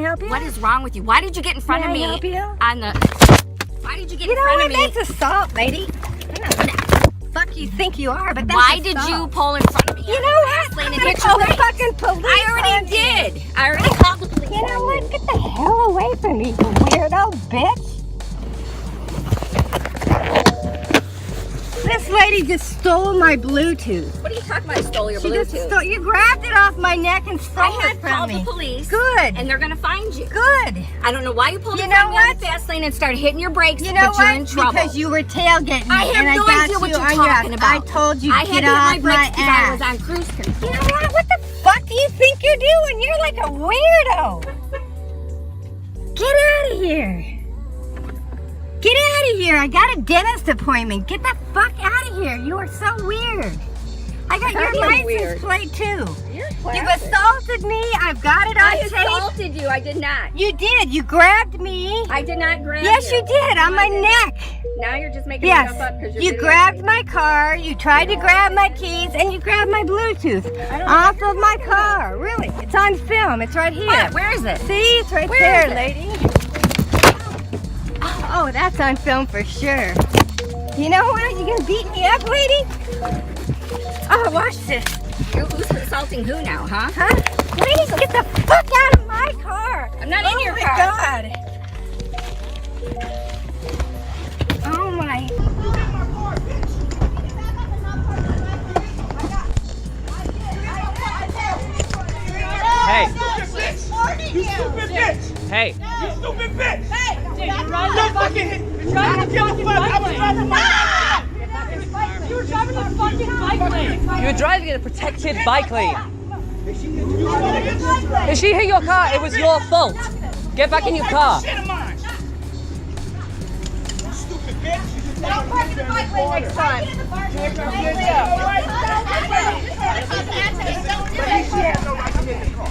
help you? What is wrong with you? Why did you get in front of me? Can I help you? On the... Why did you get in You know front what? of me? That's assault, lady. Fuck you think you are, but that's Why assault. did you pull in front of me? You know what? Lane I'm and gonna hit call your the brakes. fucking police. I already did. I already called the police. You know what? Get the hell away from me, you weirdo bitch. This lady just stole my Bluetooth. What are you talking about? I stole your She just Bluetooth. stole. You grabbed it off my neck and stole I it had from called me. the police. Good. And they're gonna find you. Good. I don't know why you pulled You in front know of me on what? the fast lane and started hitting your brakes, You know but you're what? in trouble. Because you were tailgating me. I have and no I got idea what you you're on your talking ass. about. I told you I get had to hit off my my brakes because I was ass. on cruise control. You know what? What the fuck do you think you're doing? You're like a weirdo. Get out of here. Get out of here. I got a dentist appointment. Get the fuck out of here. You are so weird. I got your license plate too. You assaulted me. I've got it on I tape. assaulted you. I did not. You did. You grabbed me. I did not grab Yes, you did. On my neck. Now you're just making Yes. stuff up because you're You videotaping. grabbed my car. You tried to grab my keys, and you grabbed my Bluetooth off of my car. Really? It's on film. It's right here. What? Where is it? See? It's right Where there, is it? lady. Oh, that's on film for sure. You know what? You gonna beat me up, lady? Oh, watch this. Who's assaulting who now, huh? Huh? Ladies, get the fuck out of my car. I'm not in your car. Oh my God. Oh my. Hey. You stupid bitch! Hey. You stupid bitch! Hey! You're trying to give a fuck! I was driving my You were driving the fucking bike lane! You were driving in a protected bike lane. If she hit your car, it was your fault. Get back in your car. shit of mine! You stupid bitch! Don't park in the bike lane next time! She had no right to get in the car.